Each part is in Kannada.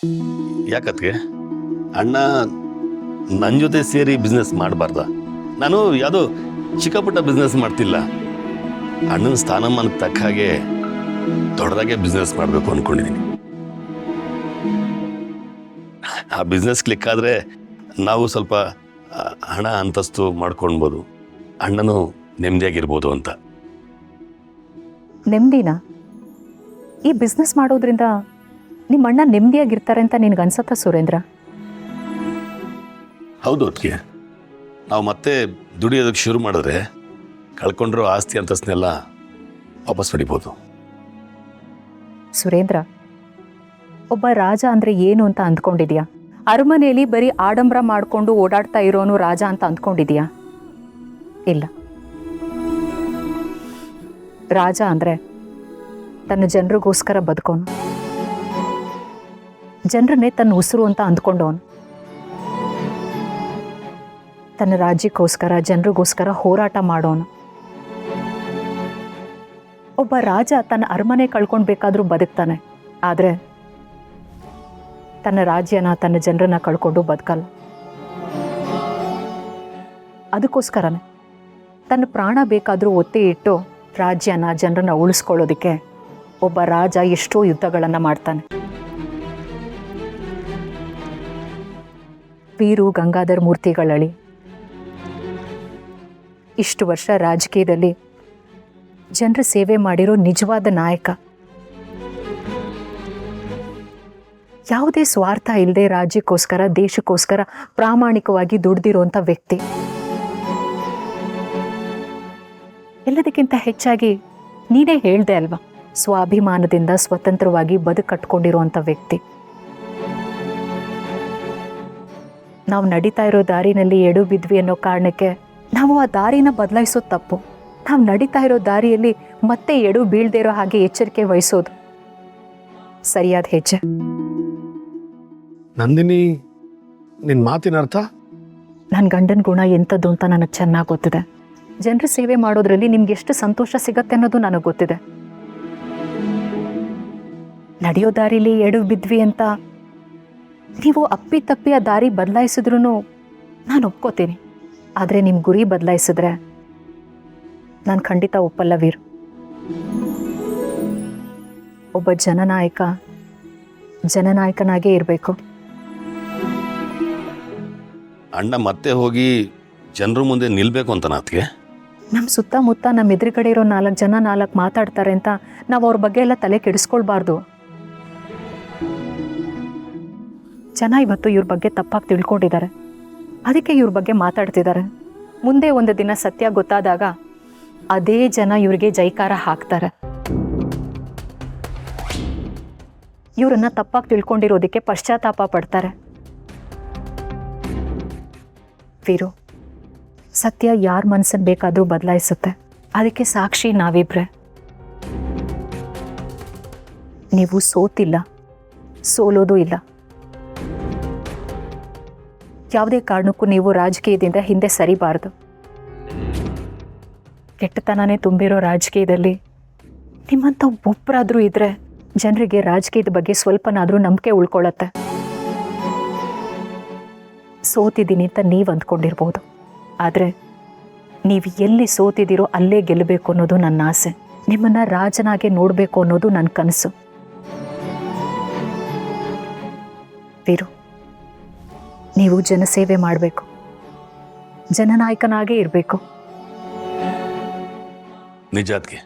ಯಾಕತ್ಗೆ ಅಣ್ಣ ನನ್ನ ಜೊತೆ ಸೇರಿ ಬಿಸ್ನೆಸ್ ಮಾಡಬಾರ್ದ? ನಾನು ಯಾವುದೋ ಚಿಕ್ಕ ಪುಟ್ಟ ಬಿಸ್ನೆಸ್ ಮಾಡ್ತಿಲ್ಲ. ಅಣ್ಣನ ಸ್ಥಾನಮಾನಕ್ಕೆ ತಕ್ಕ ಹಾಗೆ ದೊಡ್ಡದಾಗೆ ಬಿಸ್ನೆಸ್ ಮಾಡಬೇಕು ಅಂದ್ಕೊಂಡಿದ್ದೀನಿ. ಆ ಬಿಸ್ನೆಸ್ ಕ್ಲಿಕ್ ಆದರೆ ನಾವು ಸ್ವಲ್ಪ ಹಣ ಅಂತಸ್ತು ಮಾಡ್ಕೊಳ್ಬೋದು, ಅಣ್ಣನು ನೆಮ್ಮದಿಯಾಗಿರ್ಬೋದು ಅಂತ. ನೆಮ್ಮದಿನ? ಈ ಬಿಸ್ನೆಸ್ ಮಾಡೋದ್ರಿಂದ ನಿಮ್ಮ ಅಣ್ಣ ನೆಮ್ಮದಿಯಾಗಿರ್ತಾರೆ ಅಂತ ನಿನಗನ್ಸತ್ತಾ ಸುರೇಂದ್ರ? ಹೌದು ಅದಕ್ಕೆ ನಾವು ಮತ್ತೆ ದುಡಿಯೋದಕ್ಕೆ ಶುರು ಮಾಡಿದ್ರೆ ಕಳ್ಕೊಂಡಿರೋ ಆಸ್ತಿ ಅಂತಸ್ನೆಲ್ಲ ವಾಪಸ್ ಪಡಿಬೋದು. ಸುರೇಂದ್ರ, ಒಬ್ಬ ರಾಜ ಅಂದ್ರೆ ಏನು ಅಂತ ಅಂದ್ಕೊಂಡಿದ್ಯಾ? ಅರಮನೆಯಲ್ಲಿ ಬರೀ ಆಡಂಬರ ಮಾಡಿಕೊಂಡು ಓಡಾಡ್ತಾ ಇರೋನು ರಾಜ ಅಂತ ಅಂದ್ಕೊಂಡಿದ್ಯಾ? ಇಲ್ಲ. ರಾಜ ಅಂದ್ರೆ ತನ್ನ ಜನರಿಗೋಸ್ಕರ ಬದುಕೋನು, ಜನರನ್ನೇ ತನ್ನ ಉಸಿರು ಅಂತ ಅಂದ್ಕೊಂಡವನು, ತನ್ನ ರಾಜ್ಯಕ್ಕೋಸ್ಕರ ಜನರಿಗೋಸ್ಕರ ಹೋರಾಟ ಮಾಡೋನು. ಒಬ್ಬ ರಾಜ ತನ್ನ ಅರಮನೆ ಕಳ್ಕೊಳ್ಬೇಕಾದ್ರೂ ಬದುಕ್ತಾನೆ, ಆದರೆ ತನ್ನ ರಾಜ್ಯನ ತನ್ನ ಜನರನ್ನ ಕಳ್ಕೊಂಡು ಬದುಕಲ್ಲ. ಅದಕ್ಕೋಸ್ಕರನೇ ತನ್ನ ಪ್ರಾಣ ಬೇಕಾದರೂ ಒತ್ತಿ ಇಟ್ಟು ರಾಜ್ಯನ ಜನರನ್ನ ಉಳಿಸ್ಕೊಳ್ಳೋದಕ್ಕೆ ಒಬ್ಬ ರಾಜ ಎಷ್ಟೋ ಯುದ್ಧಗಳನ್ನು ಮಾಡ್ತಾನೆ. ವೀರು ಗಂಗಾಧರ್ ಮೂರ್ತಿಗಳಳಿ ಇಷ್ಟು ವರ್ಷ ರಾಜಕೀಯದಲ್ಲಿ ಜನರ ಸೇವೆ ಮಾಡಿರೋ ನಿಜವಾದ ನಾಯಕ. ಯಾವುದೇ ಸ್ವಾರ್ಥ ಇಲ್ಲದೆ ರಾಜ್ಯಕ್ಕೋಸ್ಕರ ದೇಶಕ್ಕೋಸ್ಕರ ಪ್ರಾಮಾಣಿಕವಾಗಿ ದುಡ್ದಿರುವಂಥ ವ್ಯಕ್ತಿ. ಎಲ್ಲದಕ್ಕಿಂತ ಹೆಚ್ಚಾಗಿ ನೀನೇ ಹೇಳ್ದೆ ಅಲ್ವಾ, ಸ್ವಾಭಿಮಾನದಿಂದ ಸ್ವತಂತ್ರವಾಗಿ ಬದುಕಟ್ಕೊಂಡಿರುವಂಥ ವ್ಯಕ್ತಿ. ನಾವು ನಡೀತಾ ಇರೋ ದಾರಿನಲ್ಲಿ ಎಡು ಬಿದ್ವಿ ಅನ್ನೋ ಕಾರಣಕ್ಕೆ ನಾವು ಆ ದಾರಿನ ಬದಲಾಯಿಸೋದು ತಪ್ಪು. ನಾವು ನಡೀತಾ ಇರೋ ದಾರಿಯಲ್ಲಿ ಮತ್ತೆ ಎಡು ಬೀಳ್ದೇ ಇರೋ ಹಾಗೆ ಎಚ್ಚರಿಕೆ ವಹಿಸೋದು ಸರಿಯಾದ ಹೆಜ್ಜೆ. ನಂದಿನಿ, ನಿನ್ನ ಮಾತಿನ ಅರ್ಥ? ನನ್ನ ಗಂಡನ ಗುಣ ಎಂಥದ್ದು ಅಂತ ನನಗೆ ಚೆನ್ನಾಗಿ ಗೊತ್ತಿದೆ. ಜನರ ಸೇವೆ ಮಾಡೋದ್ರಲ್ಲಿ ನಿಮ್ಗೆ ಎಷ್ಟು ಸಂತೋಷ ಸಿಗತ್ತೆ ಅನ್ನೋದು ನನಗೆ ಗೊತ್ತಿದೆ. ನಡೆಯೋ ದಾರಿಲಿ ಎಡು ಬಿದ್ವಿ ಅಂತ ನೀವು ಅಪ್ಪಿ ತಪ್ಪಿ ಆ ದಾರಿ ಬದಲಾಯಿಸಿದ್ರು ನಾನು ಒಪ್ಕೋತೀನಿ. ಆದರೆ ನಿಮ್ಮ ಗುರಿ ಬದಲಾಯಿಸಿದ್ರೆ ನಾನು ಖಂಡಿತ ಒಪ್ಪಲ್ಲ ವೀರು. ಒಬ್ಬ ಜನನಾಯಕನಾಗೇ ಇರಬೇಕು. ಅಣ್ಣ ಮತ್ತೆ ಹೋಗಿ ಜನರ ಮುಂದೆ ನಿಲ್ಬೇಕು ಅಂತ ನಾತ್ಗೆ? ನಮ್ಮ ಸುತ್ತಮುತ್ತ ನಮ್ಮ ಎದುರುಗಡೆ ಇರೋ 4 ಜನ 4 ಮಾತಾಡ್ತಾರೆ ಅಂತ ನಾವು ಅವ್ರ ಬಗ್ಗೆ ಎಲ್ಲ ತಲೆ ಕೆಡಿಸ್ಕೊಳ್ಬಾರ್ದು. ಜನ ಇವತ್ತು ಇವ್ರ ಬಗ್ಗೆ ತಪ್ಪಾಗಿ ತಿಳ್ಕೊಂಡಿದ್ದಾರೆ, ಅದಕ್ಕೆ ಇವ್ರ ಬಗ್ಗೆ ಮಾತಾಡ್ತಿದ್ದಾರೆ. ಮುಂದೆ ಒಂದು ದಿನ ಸತ್ಯ ಗೊತ್ತಾದಾಗ ಅದೇ ಜನ ಇವ್ರಿಗೆ ಜೈಕಾರ ಹಾಕ್ತಾರೆ. ಇವರನ್ನ ತಪ್ಪಾಗಿ ತಿಳ್ಕೊಂಡಿರೋದಕ್ಕೆ ಪಶ್ಚಾತ್ತಾಪ ಪಡ್ತಾರೆ. ವೀರು, ಸತ್ಯ ಯಾರ ಮನಸ್ಸನ್ನು ಬೇಕಾದರೂ ಬದಲಾಯಿಸುತ್ತೆ. ಅದಕ್ಕೆ ಸಾಕ್ಷಿ ನಾವಿಬ್ರೆ. ನೀವು ಸೋತಿಲ್ಲ, ಸೋಲೋದು ಇಲ್ಲ. ಯಾವುದೇ ಕಾರಣಕ್ಕೂ ನೀವು ರಾಜಕೀಯದಿಂದ ಹಿಂದೆ ಸರಿಬಾರದು. ಕೆಟ್ಟತನನೇ ತುಂಬಿರೋ ರಾಜಕೀಯದಲ್ಲಿ ನಿಮ್ಮಂಥ ಒಬ್ಬರಾದರೂ ಇದ್ರೆ ಜನರಿಗೆ ರಾಜಕೀಯದ ಬಗ್ಗೆ ಸ್ವಲ್ಪನಾದರೂ ನಂಬಿಕೆ ಉಳ್ಕೊಳ್ಳತ್ತೆ. ಸೋತಿದ್ದೀನಿ ಅಂತ ನೀವು ಅಂದ್ಕೊಂಡಿರ್ಬೋದು, ಆದರೆ ನೀವು ಎಲ್ಲಿ ಸೋತಿದ್ದೀರೋ ಅಲ್ಲೇ ಗೆಲ್ಲಬೇಕು ಅನ್ನೋದು ನನ್ನ ಆಸೆ. ನಿಮ್ಮನ್ನು ರಾಜನಾಗೆ ನೋಡಬೇಕು ಅನ್ನೋದು ನನ್ನ ಕನಸು. ವೀರು, ನೀವು ಜನಸೇವೆ ಮಾಡಬೇಕು, ಜನನಾಯಕನಾಗೇ ಇರಬೇಕು. ನಿಜಾತ್ಗೆ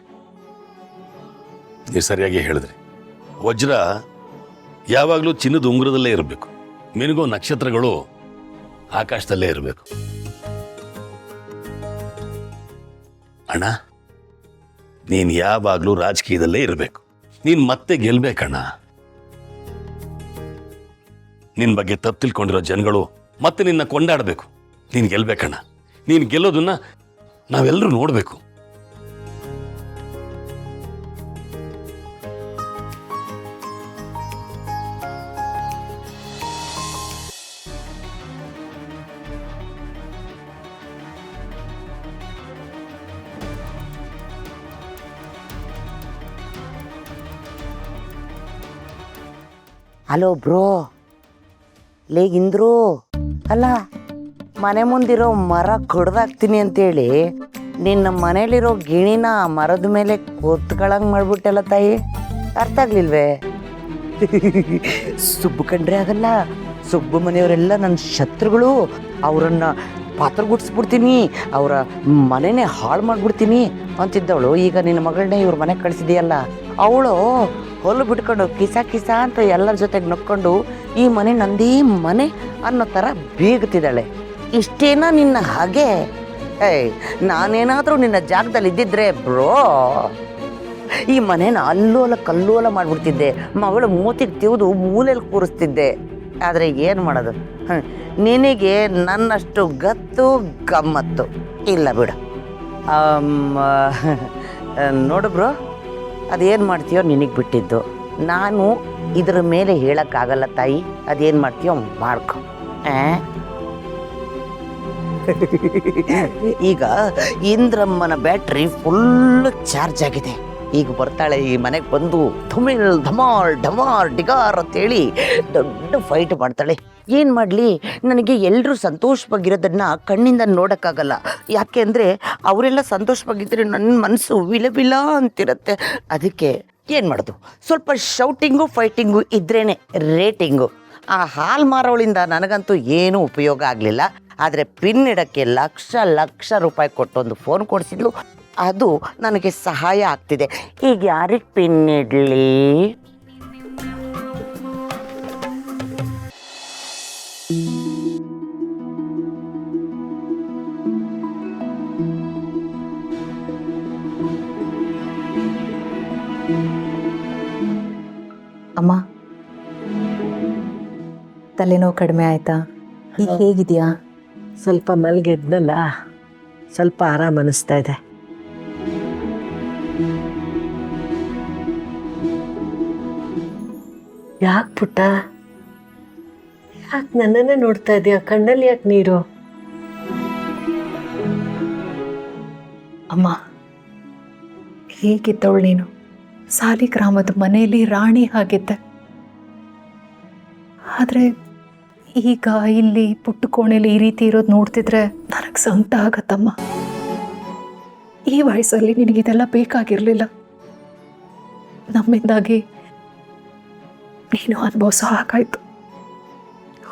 ನೀವು ಸರಿಯಾಗಿ ಹೇಳಿದ್ರಿ. ವಜ್ರ ಯಾವಾಗಲೂ ಚಿನ್ನದ ಉಂಗುರದಲ್ಲೇ ಇರಬೇಕು, ಮಿನುಗೋ ನಕ್ಷತ್ರಗಳು ಆಕಾಶದಲ್ಲೇ ಇರಬೇಕು. ಅಣ್ಣ, ನೀನು ಯಾವಾಗಲೂ ರಾಜಕೀಯದಲ್ಲೇ ಇರಬೇಕು. ನೀನು ಮತ್ತೆ ಗೆಲ್ಬೇಕಣ್ಣ. ನಿನ್ನ ಬಗ್ಗೆ ತಪ್ಪು ತಿಳ್ಕೊಂಡಿರೋ ಜನಗಳು ಮತ್ತೆ ನಿನ್ನ ಕೊಂಡಾಡಬೇಕು. ನೀನು ಗೆಲ್ಬೇಕಣ್ಣ. ನೀನು ಗೆಲ್ಲೋದನ್ನ ನಾವೆಲ್ಲರೂ ನೋಡಬೇಕು. ಹಲೋ ಬ್ರೋ, ಲೇ ಇಂದ್ರು, ಅಲ್ಲ ಮನೆ ಮುಂದಿರೋ ಮರ ಕಡ್ದಾಕ್ತೀನಿ ಅಂತೇಳಿ ನಿನ್ನ ಮನೇಲಿರೋ ಗಿಣಿನ ಮರದ ಮೇಲೆ ಕೂತ್ಕೊಳ್ಳಂಗೆ ಮಾಡ್ಬಿಟ್ಟಲ್ಲ ತಾಯಿ. ಅರ್ಥ ಆಗ್ಲಿಲ್ವೇ? ಸುಬ್ಬು ಕಂಡ್ರೆ ಆಗಲ್ಲ, ಸುಬ್ಬು ಮನೆಯವರೆಲ್ಲ ನನ್ನ ಶತ್ರುಗಳು, ಅವರನ್ನ ಪಾತ್ರಗುಡ್ಸ್ಬಿಡ್ತೀನಿ, ಅವರ ಮನೆನೇ ಹಾಳು ಮಾಡ್ಬಿಡ್ತೀನಿ ಅಂತಿದ್ದವಳು ಈಗ ನಿನ್ನ ಮಗಳನ್ನೇ ಇವ್ರ ಮನೆಗೆ ಕಳಿಸಿದೆಯಲ್ಲ, ಅವಳು ಹೊಲು ಬಿಟ್ಕೊಂಡು ಕಿಸ ಕಿಸ ಅಂತ ಎಲ್ಲರ ಜೊತೆಗೆ ನಕ್ಕೊಂಡು ಈ ಮನೆ ನಂದೇ ಮನೆ ಅನ್ನೋ ಥರ ಬೀಗ್ತಿದ್ದಾಳೆ. ಇಷ್ಟೇನ ನಿನ್ನ ಹಾಗೆ? ನಾನೇನಾದರೂ ನಿನ್ನ ಜಾಗದಲ್ಲಿ ಇದ್ದಿದ್ರೆ ಬ್ರೋ ಈ ಮನೇನ ಅಲ್ಲೋಲ ಕಲ್ಲೋಲ ಮಾಡಿಬಿಡ್ತಿದ್ದೆ, ಮಗಳು ಮೂತಿಗೆ ತಿವಿದು ಮೂಲೆಯಲ್ಲಿ ಕೂರಿಸ್ತಿದ್ದೆ. ಆದರೆ ಏನು ಮಾಡೋದು, ನಿನಗೆ ನನ್ನಷ್ಟು ಗತ್ತು ಗಮ್ಮತ್ತು ಇಲ್ಲ ಬಿಡು. ನೋಡು ಬ್ರೋ, ಅದೇನು ಮಾಡ್ತೀಯೋ ನಿನಗೆ ಬಿಟ್ಟಿದ್ದು, ನಾನು ಇದ್ರ ಮೇಲೆ ಹೇಳೋಕ್ಕಾಗಲ್ಲ ತಾಯಿ. ಅದೇನು ಮಾಡ್ತೀಯೋ ಮಾಡ್ಕೊ. ಈಗ ಇಂದ್ರಮ್ಮನ ಬ್ಯಾಟ್ರಿ ಫುಲ್ ಚಾರ್ಜ್ ಆಗಿದೆ. ಈಗ ಬರ್ತಾಳೆ, ಈ ಮನೆಗೆ ಬಂದು ಧಮಿಳ್ ಧಮಾಳ್ ಢಮಾರ್ ಡಿಗಾರ್ ಅಂತೇಳಿ ದೊಡ್ಡ ಫೈಟ್ ಮಾಡ್ತಾಳೆ. ಏನು ಮಾಡಲಿ, ನನಗೆ ಎಲ್ಲರೂ ಸಂತೋಷವಾಗಿರೋದನ್ನು ಕಣ್ಣಿಂದ ನೋಡೋಕ್ಕಾಗಲ್ಲ. ಯಾಕೆ ಅಂದರೆ ಅವರೆಲ್ಲ ಸಂತೋಷವಾಗಿದ್ದರೆ ನನ್ನ ಮನಸ್ಸು ವಿಲವಿಲ ಅಂತಿರುತ್ತೆ. ಅದಕ್ಕೆ ಏನು ಮಾಡೋದು, ಸ್ವಲ್ಪ ಶೌಟಿಂಗು ಫೈಟಿಂಗು ಇದ್ರೇ ರೇಟಿಂಗು. ಆ ಹಾಲು ಮಾರೋಳಿಂದ ನನಗಂತೂ ಏನೂ ಉಪಯೋಗ ಆಗಲಿಲ್ಲ. ಆದರೆ ಪಿನ್ ಇಡೋಕ್ಕೆ ಲಕ್ಷ ಲಕ್ಷ ರೂಪಾಯಿ ಕೊಟ್ಟೊಂದು ಫೋನ್ ಕೊಡಿಸಿದ್ಲು, ಅದು ನನಗೆ ಸಹಾಯ ಆಗ್ತಿದೆ. ಈಗ ಯಾರಿಗೆ ಪಿನ್ ಇಡಲಿ? ಅಮ್ಮ, ತಲೆನೋವು ಕಡಿಮೆ ಆಯ್ತಾ? ಈಗ ಹೇಗಿದೆಯಾ? ಸ್ವಲ್ಪ ಮಲಗಿದ್ನಲ್ಲ, ಸ್ವಲ್ಪ ಆರಾಮ ಅನ್ನಿಸ್ತಾ ಇದೆ. ಯಾಕೆ ಪುಟ್ಟ, ಯಾಕೆ ನನ್ನನ್ನೇ ನೋಡ್ತಾ ಇದೆಯಾ? ಕಣ್ಣಲ್ಲಿ ಯಾಕೆ ನೀರು? ಅಮ್ಮ, ಹೇಗಿದ್ದವಳು ನೀನು? ಸಾಲಿಗ್ರಾಮದ ಮನೆಯಲ್ಲಿ ರಾಣಿ ಆಗಿದ್ದೆ. ಆದರೆ ಈಗ ಇಲ್ಲಿ ಪುಟ್ಟ ಕೋಣೆಯಲ್ಲಿ ಈ ರೀತಿ ಇರೋದು ನೋಡ್ತಿದ್ರೆ ನನಗೆ ಸಂಕಟ ಆಗತ್ತಮ್ಮ. ಈ ವಯಸ್ಸಲ್ಲಿ ನಿನಗಿದೆಲ್ಲ ಬೇಕಾಗಿರಲಿಲ್ಲ. ನಮ್ಮಿಂದಾಗಿ ನೀನು ಅನುಭವಿಸೋ ಹಾಗಾಯ್ತು.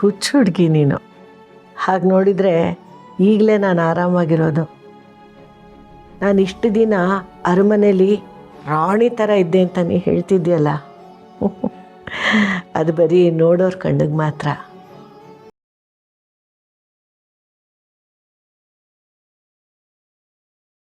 ಹುಚ್ಚು ಹುಡುಗಿ ನೀನು. ಹಾಗೆ ನೋಡಿದರೆ ಈಗಲೇ ನಾನು ಆರಾಮಾಗಿರೋದು. ನಾನು ಇಷ್ಟು ದಿನ ಅರಮನೆಯಲ್ಲಿ ರಾಣಿ ಥರ ಇದ್ದೆ ಅಂತ ನೀ ಹೇಳ್ತಿದ್ಯಲ್ಲ, ಅದು ಬರೀ ನೋಡೋರು ಕಣ್ಣಿಗೆ ಮಾತ್ರ.